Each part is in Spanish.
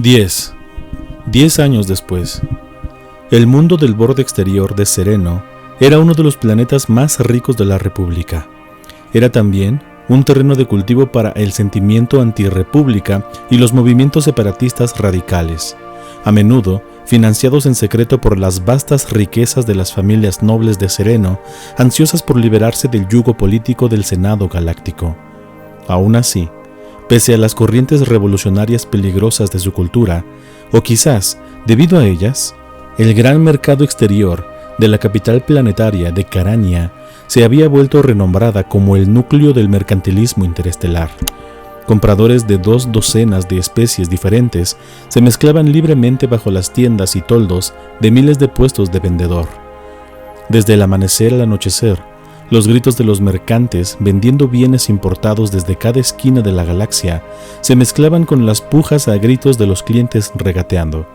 10 años después, el mundo del borde exterior de Sereno era uno de los planetas más ricos de la República. Era también un terreno de cultivo para el sentimiento antirrepública y los movimientos separatistas radicales, a menudo financiados en secreto por las vastas riquezas de las familias nobles de Sereno, ansiosas por liberarse del yugo político del Senado Galáctico. Aún así, pese a las corrientes revolucionarias peligrosas de su cultura, o quizás debido a ellas, el gran mercado exterior de la capital planetaria de Carania se había vuelto renombrada como el núcleo del mercantilismo interestelar. Compradores de 2 docenas de especies diferentes se mezclaban libremente bajo las tiendas y toldos de miles de puestos de vendedor. Desde el amanecer al anochecer, los gritos de los mercantes vendiendo bienes importados desde cada esquina de la galaxia se mezclaban con las pujas a gritos de los clientes regateando.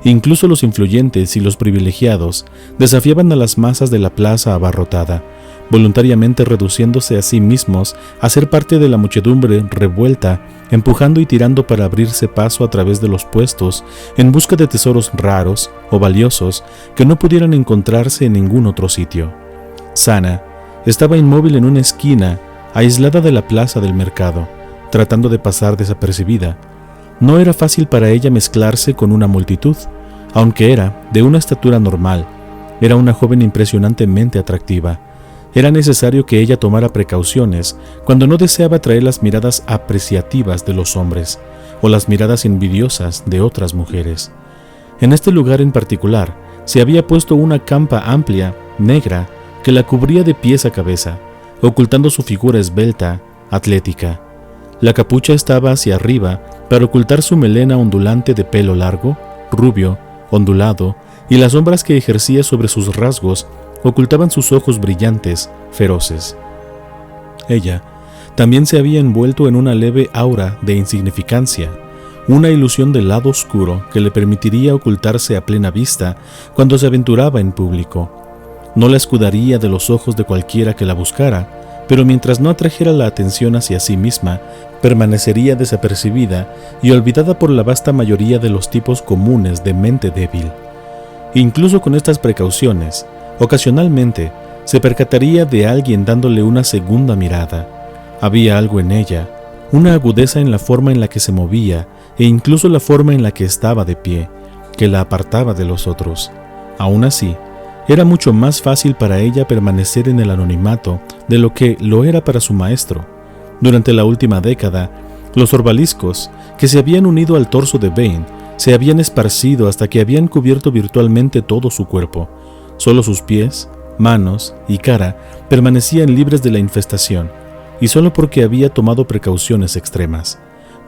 Incluso los influyentes y los privilegiados desafiaban a las masas de la plaza abarrotada, voluntariamente reduciéndose a sí mismos a ser parte de la muchedumbre revuelta, empujando y tirando para abrirse paso a través de los puestos en busca de tesoros raros o valiosos que no pudieran encontrarse en ningún otro sitio. Sana estaba inmóvil en una esquina, aislada de la plaza del mercado, tratando de pasar desapercibida. No era fácil para ella mezclarse con una multitud, aunque era de una estatura normal. Era una joven impresionantemente atractiva. Era necesario que ella tomara precauciones cuando no deseaba atraer las miradas apreciativas de los hombres o las miradas envidiosas de otras mujeres. En este lugar en particular se había puesto una campa amplia, negra, que la cubría de pies a cabeza, ocultando su figura esbelta, atlética. La capucha estaba hacia arriba para ocultar su melena ondulante de pelo largo, rubio, ondulado, y las sombras que ejercía sobre sus rasgos ocultaban sus ojos brillantes, feroces. Ella también se había envuelto en una leve aura de insignificancia, una ilusión del lado oscuro que le permitiría ocultarse a plena vista cuando se aventuraba en público. No la escudaría de los ojos de cualquiera que la buscara, pero mientras no atrajera la atención hacia sí misma, permanecería desapercibida y olvidada por la vasta mayoría de los tipos comunes de mente débil. Incluso con estas precauciones, ocasionalmente se percataría de alguien dándole una segunda mirada. Había algo en ella, una agudeza en la forma en la que se movía e incluso la forma en la que estaba de pie, que la apartaba de los otros. Aún así, era mucho más fácil para ella permanecer en el anonimato de lo que lo era para su maestro. Durante la última década, los orbaliscos que se habían unido al torso de Bane se habían esparcido hasta que habían cubierto virtualmente todo su cuerpo. Solo sus pies, manos y cara permanecían libres de la infestación, y solo porque había tomado precauciones extremas.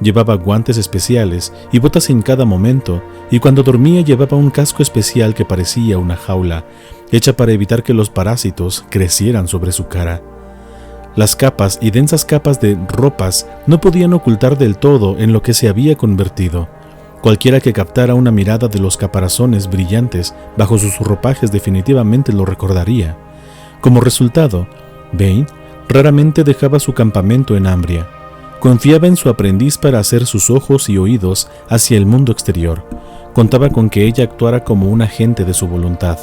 Llevaba guantes especiales y botas en cada momento, y cuando dormía llevaba un casco especial que parecía una jaula, hecha para evitar que los parásitos crecieran sobre su cara. Las capas y densas capas de ropas no podían ocultar del todo en lo que se había convertido. Cualquiera que captara una mirada de los caparazones brillantes bajo sus ropajes definitivamente lo recordaría. Como resultado, Bane raramente dejaba su campamento en Ambria. Confiaba en su aprendiz para hacer sus ojos y oídos hacia el mundo exterior. Contaba con que ella actuara como un agente de su voluntad,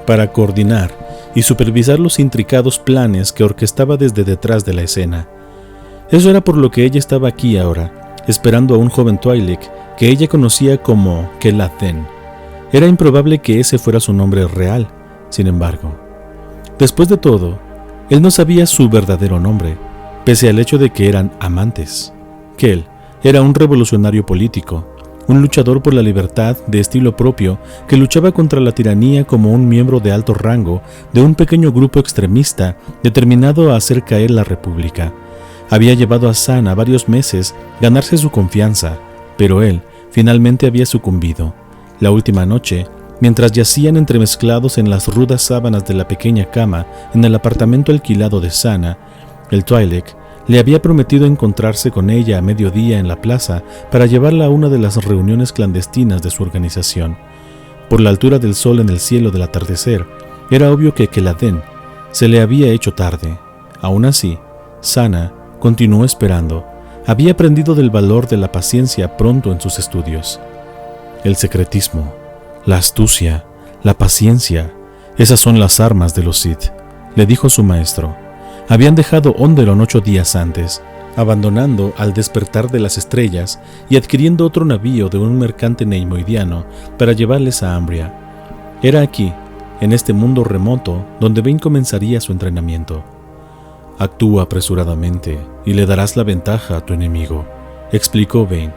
para coordinar y supervisar los intricados planes que orquestaba desde detrás de la escena. Eso era por lo que ella estaba aquí ahora, esperando a un joven Twi'lek que ella conocía como Keladden. Era improbable que ese fuera su nombre real, sin embargo. Después de todo, él no sabía su verdadero nombre, pese al hecho de que eran amantes. Kel era un revolucionario político, un luchador por la libertad de estilo propio que luchaba contra la tiranía como un miembro de alto rango de un pequeño grupo extremista determinado a hacer caer la república. Había llevado a Sana varios meses ganarse su confianza, pero él finalmente había sucumbido. La última noche, mientras yacían entremezclados en las rudas sábanas de la pequeña cama en el apartamento alquilado de Sana, el Twi'lek le había prometido encontrarse con ella a mediodía en la plaza para llevarla a una de las reuniones clandestinas de su organización. Por la altura del sol en el cielo del atardecer, era obvio que Keladden se le había hecho tarde. Aún así, Sana continuó esperando. Había aprendido del valor de la paciencia pronto en sus estudios. El secretismo, la astucia, la paciencia, esas son las armas de los Sith, le dijo su maestro. Habían dejado Onderon 8 días antes, abandonando al despertar de las estrellas y adquiriendo otro navío de un mercante neimoidiano para llevarles a Ambria. Era aquí, en este mundo remoto, donde Bane comenzaría su entrenamiento. Actúa apresuradamente y le darás la ventaja a tu enemigo, explicó Bane.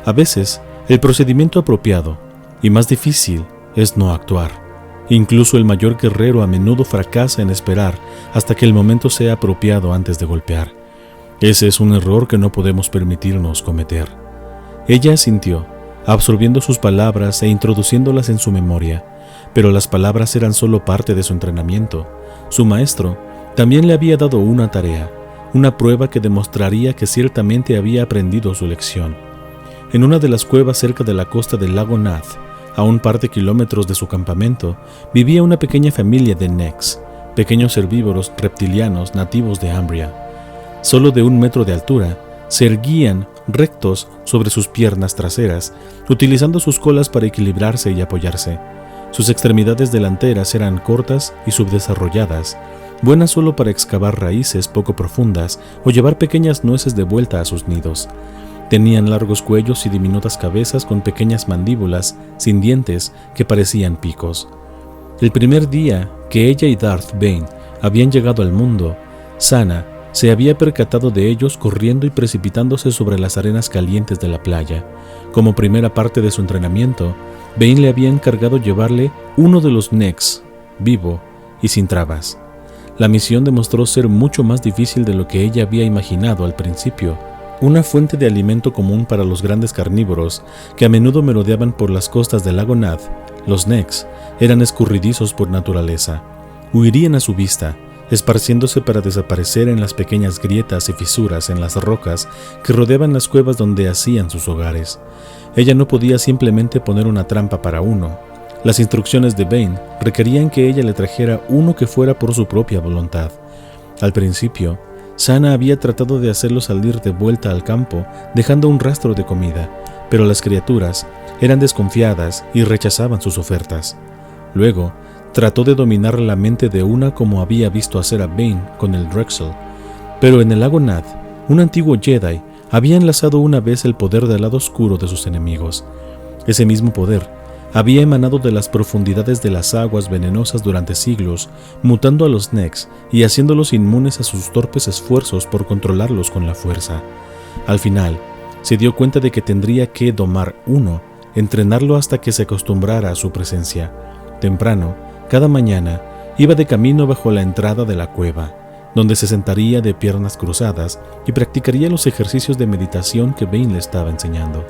A veces, el procedimiento apropiado y más difícil es no actuar. Incluso el mayor guerrero a menudo fracasa en esperar hasta que el momento sea apropiado antes de golpear. Ese es un error que no podemos permitirnos cometer. Ella asintió, absorbiendo sus palabras e introduciéndolas en su memoria, pero las palabras eran solo parte de su entrenamiento. Su maestro también le había dado una tarea, una prueba que demostraría que ciertamente había aprendido su lección. En una de las cuevas cerca de la costa del lago Nath, a un par de kilómetros de su campamento, vivía una pequeña familia de Nex, pequeños herbívoros reptilianos nativos de Ambria. Solo de 1 metro de altura, se erguían rectos sobre sus piernas traseras, utilizando sus colas para equilibrarse y apoyarse. Sus extremidades delanteras eran cortas y subdesarrolladas, buenas solo para excavar raíces poco profundas o llevar pequeñas nueces de vuelta a sus nidos. Tenían largos cuellos y diminutas cabezas con pequeñas mandíbulas sin dientes que parecían picos. El primer día que ella y Darth Bane habían llegado al mundo, Sana se había percatado de ellos corriendo y precipitándose sobre las arenas calientes de la playa. Como primera parte de su entrenamiento, Bane le había encargado llevarle uno de los Nex, vivo y sin trabas. La misión demostró ser mucho más difícil de lo que ella había imaginado al principio. Una fuente de alimento común para los grandes carnívoros que a menudo merodeaban por las costas del lago Nath, los Nex eran escurridizos por naturaleza. Huirían a su vista, esparciéndose para desaparecer en las pequeñas grietas y fisuras en las rocas que rodeaban las cuevas donde hacían sus hogares. Ella no podía simplemente poner una trampa para uno. Las instrucciones de Bane requerían que ella le trajera uno que fuera por su propia voluntad. Al principio, Sana había tratado de hacerlo salir de vuelta al campo, dejando un rastro de comida, pero las criaturas eran desconfiadas y rechazaban sus ofertas. Luego, trató de dominar la mente de una como había visto hacer a Bane con el Drexel, pero en el lago Nath, un antiguo Jedi había enlazado una vez el poder del lado oscuro de sus enemigos. Ese mismo poder había emanado de las profundidades de las aguas venenosas durante siglos, mutando a los Nex y haciéndolos inmunes a sus torpes esfuerzos por controlarlos con la fuerza. Al final, se dio cuenta de que tendría que domar uno, entrenarlo hasta que se acostumbrara a su presencia. Temprano, cada mañana, iba de camino bajo la entrada de la cueva, donde se sentaría de piernas cruzadas y practicaría los ejercicios de meditación que Bane le estaba enseñando.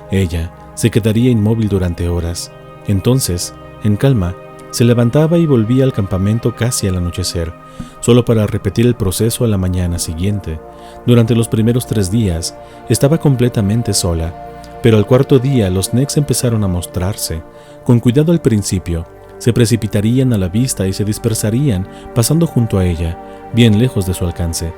Ella se quedaría inmóvil durante horas. Entonces, en calma, se levantaba y volvía al campamento casi al anochecer, solo para repetir el proceso a la mañana siguiente. Durante los primeros 3 días, estaba completamente sola, pero al 4.º día los Nex empezaron a mostrarse. Con cuidado al principio, se precipitarían a la vista y se dispersarían, pasando junto a ella, bien lejos de su alcance.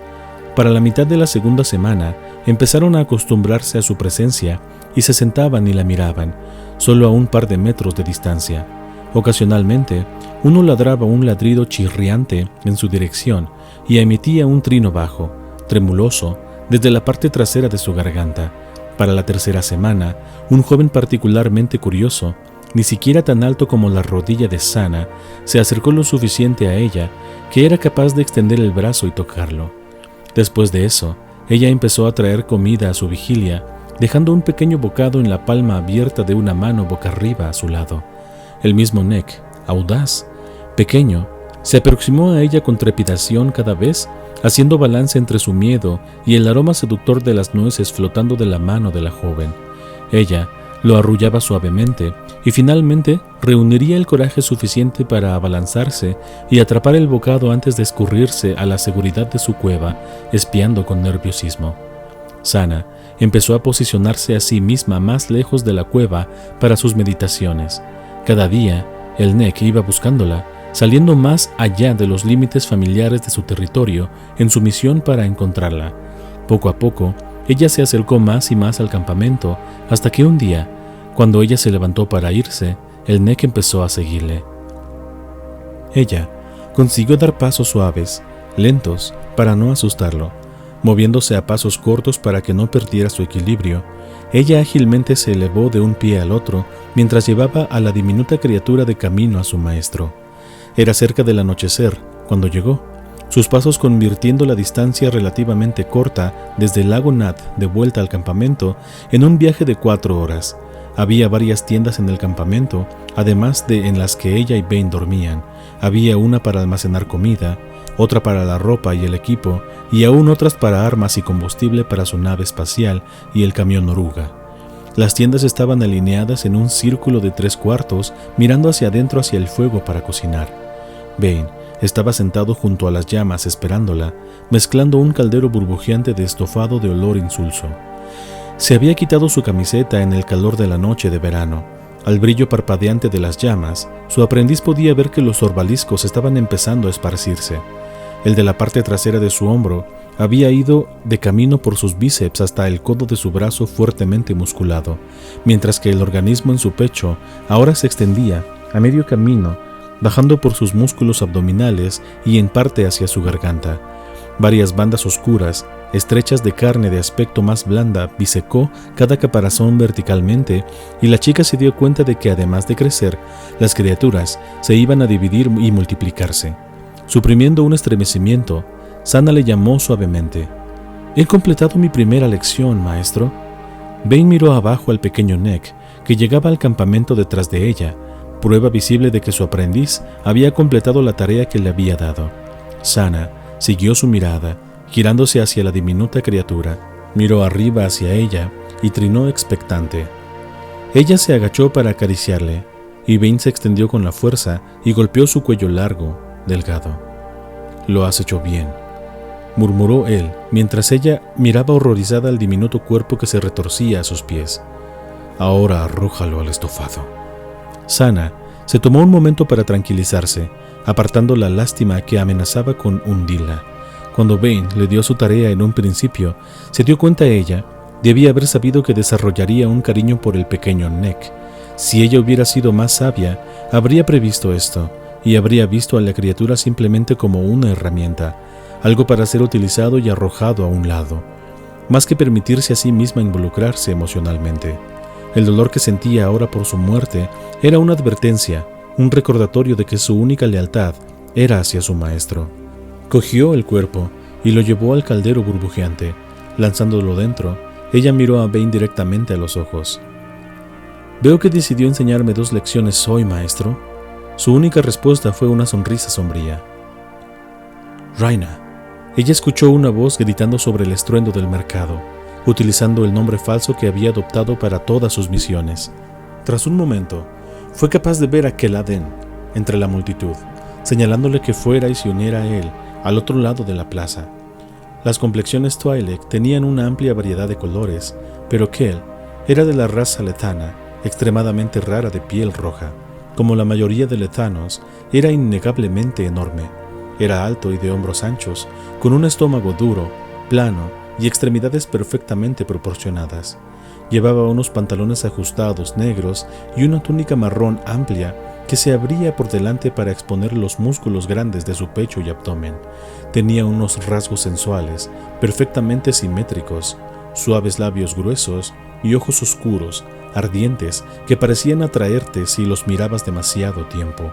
Para la mitad de la segunda semana, empezaron a acostumbrarse a su presencia y se sentaban y la miraban, solo a un par de metros de distancia. Ocasionalmente, uno ladraba un ladrido chirriante en su dirección y emitía un trino bajo, tremuloso, desde la parte trasera de su garganta. Para la tercera semana, un joven particularmente curioso, ni siquiera tan alto como la rodilla de Sana, se acercó lo suficiente a ella que era capaz de extender el brazo y tocarlo. Después de eso, ella empezó a traer comida a su vigilia, dejando un pequeño bocado en la palma abierta de una mano boca arriba a su lado. El mismo Neck, audaz, pequeño, se aproximó a ella con trepidación cada vez, haciendo balance entre su miedo y el aroma seductor de las nueces flotando de la mano de la joven. Ella lo arrullaba suavemente y finalmente reuniría el coraje suficiente para abalanzarse y atrapar el bocado antes de escurrirse a la seguridad de su cueva, espiando con nerviosismo. Sana empezó a posicionarse a sí misma más lejos de la cueva para sus meditaciones. Cada día, el Neck iba buscándola, saliendo más allá de los límites familiares de su territorio en su misión para encontrarla. Poco a poco, ella se acercó más y más al campamento hasta que un día, Cuando ella se levantó para irse, el Neck empezó a seguirle. Ella consiguió dar pasos suaves, lentos, para no asustarlo. Moviéndose a pasos cortos para que no perdiera su equilibrio, ella ágilmente se elevó de un pie al otro mientras llevaba a la diminuta criatura de camino a su maestro. Era cerca del anochecer cuando llegó, sus pasos convirtiendo la distancia relativamente corta desde el lago Nat de vuelta al campamento en un viaje de 4 horas. Había varias tiendas en el campamento, además de en las que ella y Bane dormían. Había una para almacenar comida, otra para la ropa y el equipo, y aún otras para armas y combustible para su nave espacial y el camión oruga. Las tiendas estaban alineadas en un círculo de 3/4, mirando hacia adentro hacia el fuego para cocinar. Bane estaba sentado junto a las llamas esperándola, mezclando un caldero burbujeante de estofado de olor insulso. Se había quitado su camiseta en el calor de la noche de verano. Al brillo parpadeante de las llamas, su aprendiz podía ver que los orbaliscos estaban empezando a esparcirse. El de la parte trasera de su hombro había ido de camino por sus bíceps hasta el codo de su brazo fuertemente musculado, mientras que el organismo en su pecho ahora se extendía a medio camino, bajando por sus músculos abdominales y en parte hacia su garganta. Varias bandas oscuras, estrechas de carne de aspecto más blanda, bisecó cada caparazón verticalmente, y la chica se dio cuenta de que además de crecer, las criaturas se iban a dividir y multiplicarse. Suprimiendo un estremecimiento, Sana le llamó suavemente. «He completado mi primera lección, maestro». Bane miró abajo al pequeño Neck, que llegaba al campamento detrás de ella, prueba visible de que su aprendiz había completado la tarea que le había dado. Sana siguió su mirada, girándose hacia la diminuta criatura, miró arriba hacia ella y trinó expectante. Ella se agachó para acariciarle, y Bane se extendió con la fuerza y golpeó su cuello largo, delgado. «Lo has hecho bien», murmuró él, mientras ella miraba horrorizada al diminuto cuerpo que se retorcía a sus pies. «Ahora arrójalo al estofado». Sana se tomó un momento para tranquilizarse, apartando la lástima que amenazaba con hundirla. Cuando Bane le dio su tarea en un principio, se dio cuenta ella debía haber sabido que desarrollaría un cariño por el pequeño Neck. Si ella hubiera sido más sabia, habría previsto esto, y habría visto a la criatura simplemente como una herramienta, algo para ser utilizado y arrojado a un lado, más que permitirse a sí misma involucrarse emocionalmente. El dolor que sentía ahora por su muerte era una advertencia, un recordatorio de que su única lealtad era hacia su maestro. Cogió el cuerpo y lo llevó al caldero burbujeante. Lanzándolo dentro, ella miró a Bane directamente a los ojos. «Veo que decidió enseñarme 2 lecciones hoy, maestro». Su única respuesta fue una sonrisa sombría. «Rhaina». Ella escuchó una voz gritando sobre el estruendo del mercado, utilizando el nombre falso que había adoptado para todas sus misiones. Tras un momento, fue capaz de ver a Keladen entre la multitud, señalándole que fuera y se uniera a él al otro lado de la plaza. Las complexiones Twi'lek tenían una amplia variedad de colores, pero Kel era de la raza lethana, extremadamente rara de piel roja. Como la mayoría de lethanos, era innegablemente enorme. Era alto y de hombros anchos, con un estómago duro, plano y extremidades perfectamente proporcionadas. Llevaba unos pantalones ajustados negros y una túnica marrón amplia que se abría por delante para exponer los músculos grandes de su pecho y abdomen. Tenía unos rasgos sensuales, perfectamente simétricos, suaves labios gruesos y ojos oscuros, ardientes, que parecían atraerte si los mirabas demasiado tiempo.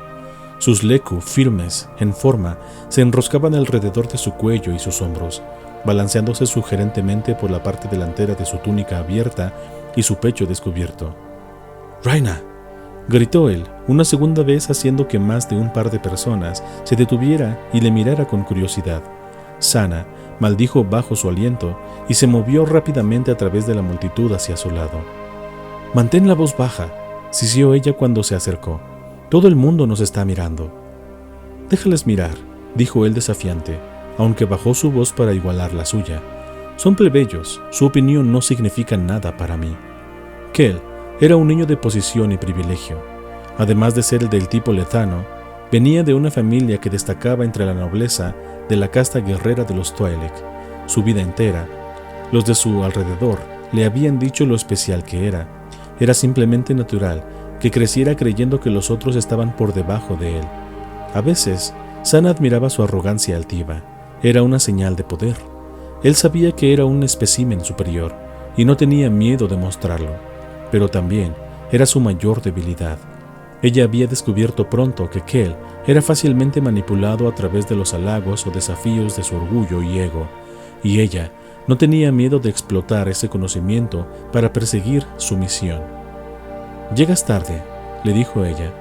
Sus leku, firmes, en forma, se enroscaban alrededor de su cuello y sus hombros, balanceándose sugerentemente por la parte delantera de su túnica abierta y su pecho descubierto. «Rhaina», gritó él, una segunda vez haciendo que más de un par de personas se detuviera y le mirara con curiosidad. Sana maldijo bajo su aliento y se movió rápidamente a través de la multitud hacia su lado. «Mantén la voz baja», sisió ella cuando se acercó. «Todo el mundo nos está mirando». «Déjales mirar», dijo él desafiante, aunque bajó su voz para igualar la suya. «Son plebeyos, su opinión no significa nada para mí». Kel era un niño de posición y privilegio. Además de ser el del tipo lethano, venía de una familia que destacaba entre la nobleza de la casta guerrera de los Twi'lek. Su vida entera, los de su alrededor le habían dicho lo especial que era, Era simplemente natural que creciera creyendo que los otros estaban por debajo de él. A veces, Sana admiraba su arrogancia altiva. Era una señal de poder. Él sabía que era un espécimen superior y no tenía miedo de mostrarlo, pero también era su mayor debilidad. Ella había descubierto pronto que Kel era fácilmente manipulado a través de los halagos o desafíos de su orgullo y ego, y ella no tenía miedo de explotar ese conocimiento para perseguir su misión. «Llegas tarde», le dijo ella.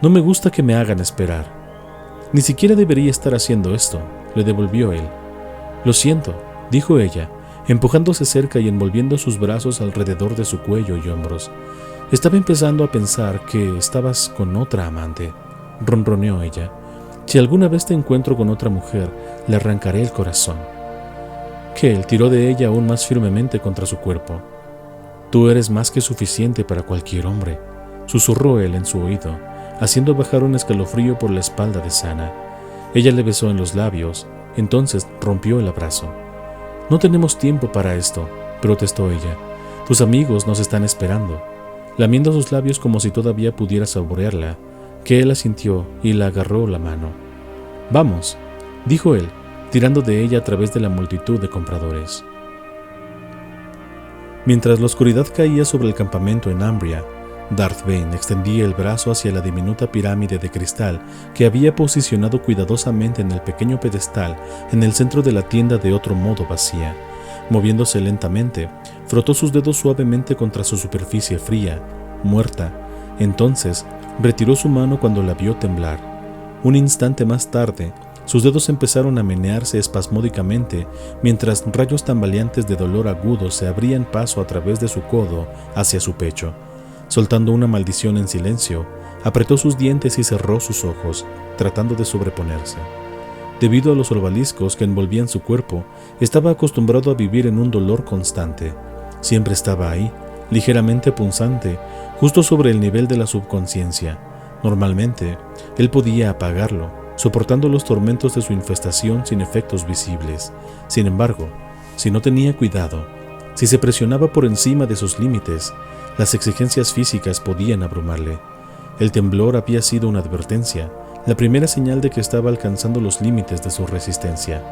«No me gusta que me hagan esperar». «Ni siquiera debería estar haciendo esto», le devolvió él. «Lo siento», dijo ella, empujándose cerca y envolviendo sus brazos alrededor de su cuello y hombros. «Estaba empezando a pensar que estabas con otra amante», ronroneó ella. «Si alguna vez te encuentro con otra mujer, le arrancaré el corazón». Kel tiró de ella aún más firmemente contra su cuerpo. «Tú eres más que suficiente para cualquier hombre», susurró él en su oído, haciendo bajar un escalofrío por la espalda de Sana. Ella le besó en los labios, entonces rompió el abrazo. «No tenemos tiempo para esto», protestó ella. «Tus amigos nos están esperando». Lamiendo sus labios como si todavía pudiera saborearla, Kel asintió y la agarró la mano. «Vamos», dijo él, tirando de ella a través de la multitud de compradores. Mientras la oscuridad caía sobre el campamento en Ambria, Darth Bane extendía el brazo hacia la diminuta pirámide de cristal que había posicionado cuidadosamente en el pequeño pedestal en el centro de la tienda de otro modo vacía. Moviéndose lentamente, frotó sus dedos suavemente contra su superficie fría, muerta. Entonces, retiró su mano cuando la vio temblar. Un instante más tarde, sus dedos empezaron a menearse espasmódicamente mientras rayos tambaleantes de dolor agudo se abrían paso a través de su codo hacia su pecho. Soltando una maldición en silencio, apretó sus dientes y cerró sus ojos, tratando de sobreponerse. Debido a los orbaliscos que envolvían su cuerpo, estaba acostumbrado a vivir en un dolor constante. Siempre estaba ahí, ligeramente punzante, justo sobre el nivel de la subconsciencia. Normalmente, él podía apagarlo, soportando los tormentos de su infestación sin efectos visibles. Sin embargo, si no tenía cuidado, si se presionaba por encima de sus límites, las exigencias físicas podían abrumarle. El temblor había sido una advertencia, la primera señal de que estaba alcanzando los límites de su resistencia.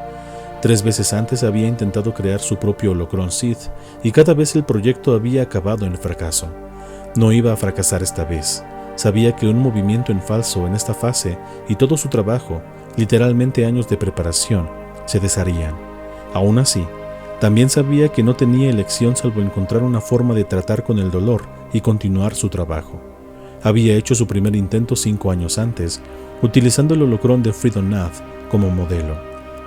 3 veces antes había intentado crear su propio holocrón Sith, y cada vez el proyecto había acabado en fracaso. No iba a fracasar esta vez. Sabía que un movimiento en falso en esta fase y todo su trabajo, literalmente años de preparación, se desharían. Aún así, también sabía que no tenía elección salvo encontrar una forma de tratar con el dolor y continuar su trabajo. Había hecho su primer intento 5 años antes, utilizando el holocrón de Freedom Nath como modelo.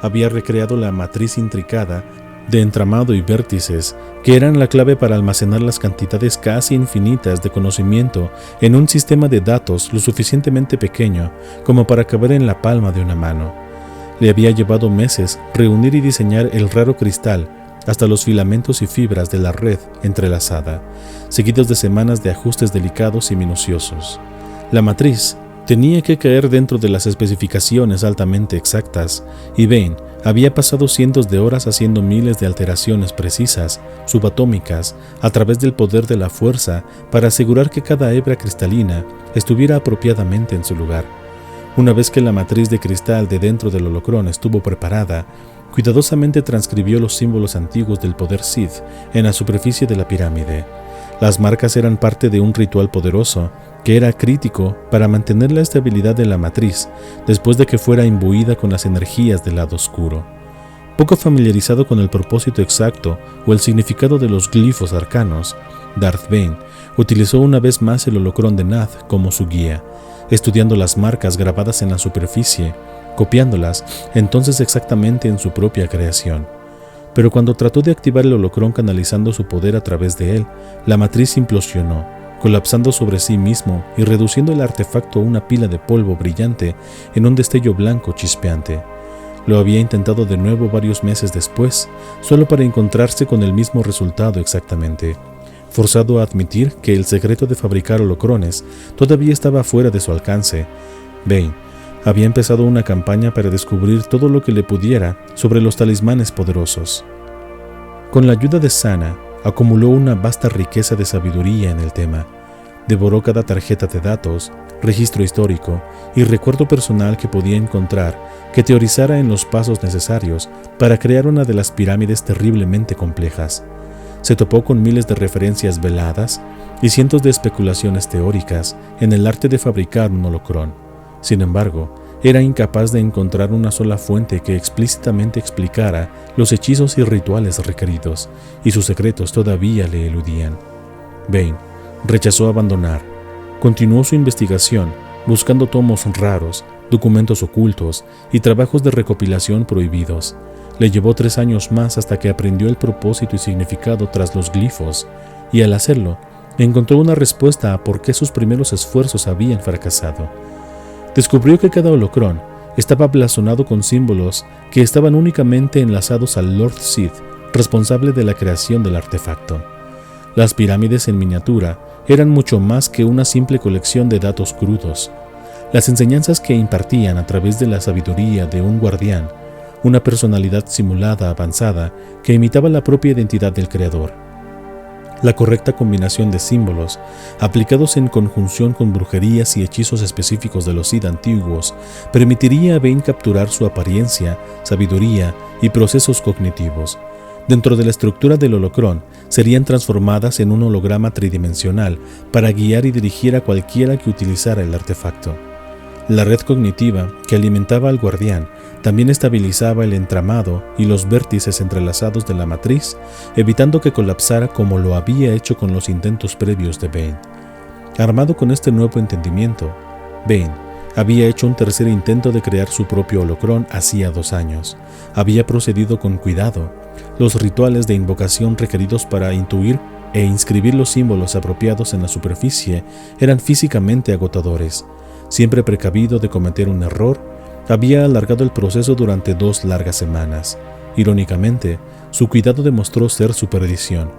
Había recreado la matriz intricada de entramado y vértices que eran la clave para almacenar las cantidades casi infinitas de conocimiento en un sistema de datos lo suficientemente pequeño como para caber en la palma de una mano. Le había llevado meses reunir y diseñar el raro cristal hasta los filamentos y fibras de la red entrelazada, seguidos de semanas de ajustes delicados y minuciosos. La matriz tenía que caer dentro de las especificaciones altamente exactas, y Bane había pasado cientos de horas haciendo miles de alteraciones precisas, subatómicas, a través del poder de la fuerza para asegurar que cada hebra cristalina estuviera apropiadamente en su lugar. Una vez que la matriz de cristal de dentro del holocrón estuvo preparada, cuidadosamente transcribió los símbolos antiguos del poder Sith en la superficie de la pirámide. Las marcas eran parte de un ritual poderoso que era crítico para mantener la estabilidad de la matriz después de que fuera imbuida con las energías del lado oscuro. Poco familiarizado con el propósito exacto o el significado de los glifos arcanos, Darth Bane utilizó una vez más el holocrón de Nath como su guía, estudiando las marcas grabadas en la superficie, copiándolas entonces exactamente en su propia creación. Pero cuando trató de activar el holocrón canalizando su poder a través de él, la matriz implosionó, colapsando sobre sí mismo y reduciendo el artefacto a una pila de polvo brillante en un destello blanco chispeante. Lo había intentado de nuevo varios meses después, solo para encontrarse con el mismo resultado exactamente. Forzado a admitir que el secreto de fabricar holocrones todavía estaba fuera de su alcance, Bane había empezado una campaña para descubrir todo lo que le pudiera sobre los talismanes poderosos. Con la ayuda de Sana, Acumuló una vasta riqueza de sabiduría en el tema. Devoró cada tarjeta de datos, registro histórico y recuerdo personal que podía encontrar que teorizara en los pasos necesarios para crear una de las pirámides terriblemente complejas. Se topó con miles de referencias veladas y cientos de especulaciones teóricas en el arte de fabricar un holocrón. Sin embargo, era incapaz de encontrar una sola fuente que explícitamente explicara los hechizos y rituales requeridos, y sus secretos todavía le eludían. Bain rechazó abandonar. Continuó su investigación, buscando tomos raros, documentos ocultos y trabajos de recopilación prohibidos. Le llevó 3 años más hasta que aprendió el propósito y significado tras los glifos, y al hacerlo, encontró una respuesta a por qué sus primeros esfuerzos habían fracasado. Descubrió que cada holocrón estaba blasonado con símbolos que estaban únicamente enlazados al Lord Sith, responsable de la creación del artefacto. Las pirámides en miniatura eran mucho más que una simple colección de datos crudos. Las enseñanzas que impartían a través de la sabiduría de un guardián, una personalidad simulada avanzada que imitaba la propia identidad del creador. La correcta combinación de símbolos, aplicados en conjunción con brujerías y hechizos específicos de los Sith antiguos, permitiría a Bain capturar su apariencia, sabiduría y procesos cognitivos. Dentro de la estructura del holocrón, serían transformadas en un holograma tridimensional para guiar y dirigir a cualquiera que utilizara el artefacto. La red cognitiva que alimentaba al guardián también estabilizaba el entramado y los vértices entrelazados de la matriz, evitando que colapsara como lo había hecho con los intentos previos de Bain. Armado con este nuevo entendimiento, Bain había hecho un tercer intento de crear su propio holocrón hacía 2 años. Había procedido con cuidado. Los rituales de invocación requeridos para intuir e inscribir los símbolos apropiados en la superficie eran físicamente agotadores. Siempre precavido de cometer un error, había alargado el proceso durante 2 largas semanas. Irónicamente, su cuidado demostró ser su perdición.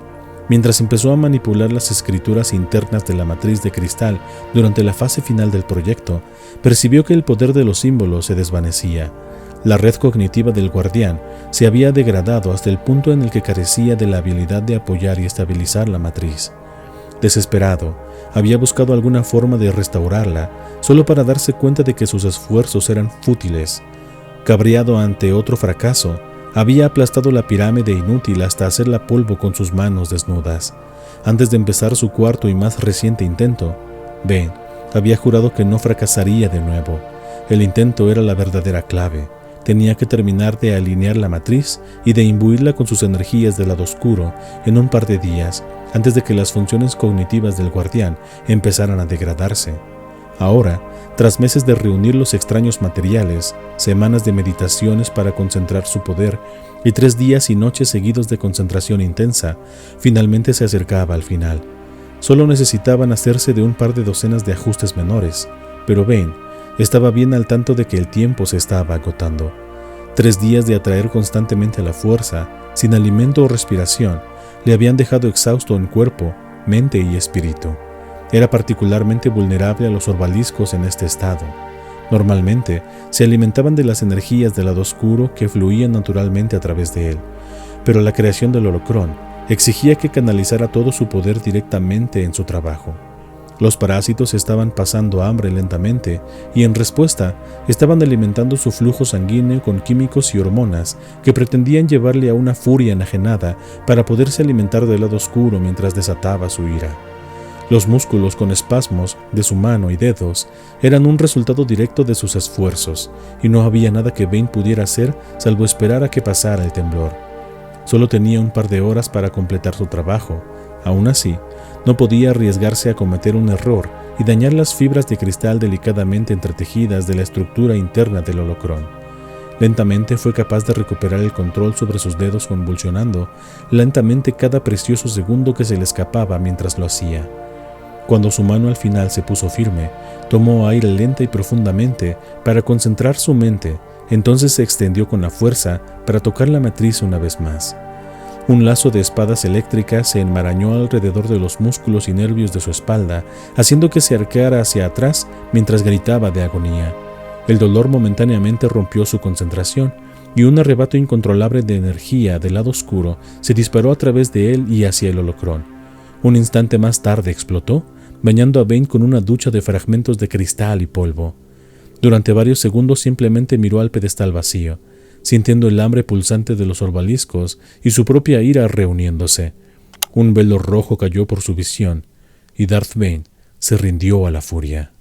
Mientras empezó a manipular las escrituras internas de la matriz de cristal durante la fase final del proyecto, percibió que el poder de los símbolos se desvanecía. La red cognitiva del guardián se había degradado hasta el punto en el que carecía de la habilidad de apoyar y estabilizar la matriz. Desesperado, había buscado alguna forma de restaurarla, solo para darse cuenta de que sus esfuerzos eran fútiles. Cabreado ante otro fracaso, había aplastado la pirámide inútil hasta hacerla polvo con sus manos desnudas. Antes de empezar su cuarto y más reciente intento, Bain había jurado que no fracasaría de nuevo. El intento era la verdadera clave. Tenía que terminar de alinear la matriz y de imbuirla con sus energías del lado oscuro en un par de días, antes de que las funciones cognitivas del guardián empezaran a degradarse. Ahora, tras meses de reunir los extraños materiales, semanas de meditaciones para concentrar su poder y 3 días y noches seguidos de concentración intensa, finalmente se acercaba al final. Solo necesitaban hacerse de un par de docenas de ajustes menores, pero Bain estaba bien al tanto de que el tiempo se estaba agotando. 3 días de atraer constantemente la fuerza, sin alimento o respiración, le habían dejado exhausto en cuerpo, mente y espíritu. Era particularmente vulnerable a los orbaliscos en este estado. Normalmente, se alimentaban de las energías del lado oscuro que fluían naturalmente a través de él, pero la creación del holocrón exigía que canalizara todo su poder directamente en su trabajo. Los parásitos estaban pasando hambre lentamente y en respuesta estaban alimentando su flujo sanguíneo con químicos y hormonas que pretendían llevarle a una furia enajenada para poderse alimentar del lado oscuro mientras desataba su ira. Los músculos con espasmos de su mano y dedos eran un resultado directo de sus esfuerzos, y no había nada que Bain pudiera hacer salvo esperar a que pasara el temblor. Solo tenía un par de horas para completar su trabajo. Aún así, no podía arriesgarse a cometer un error y dañar las fibras de cristal delicadamente entretejidas de la estructura interna del holocrón. Lentamente fue capaz de recuperar el control sobre sus dedos convulsionando lentamente cada precioso segundo que se le escapaba mientras lo hacía. Cuando su mano al final se puso firme, tomó aire lenta y profundamente para concentrar su mente, entonces se extendió con la fuerza para tocar la matriz una vez más. Un lazo de espadas eléctricas se enmarañó alrededor de los músculos y nervios de su espalda, haciendo que se arqueara hacia atrás mientras gritaba de agonía. El dolor momentáneamente rompió su concentración, y un arrebato incontrolable de energía del lado oscuro se disparó a través de él y hacia el holocrón. Un instante más tarde explotó, bañando a Bane con una ducha de fragmentos de cristal y polvo. Durante varios segundos simplemente miró al pedestal vacío, sintiendo el hambre pulsante de los orbaliscos y su propia ira reuniéndose. Un velo rojo cayó por su visión, y Darth Bane se rindió a la furia.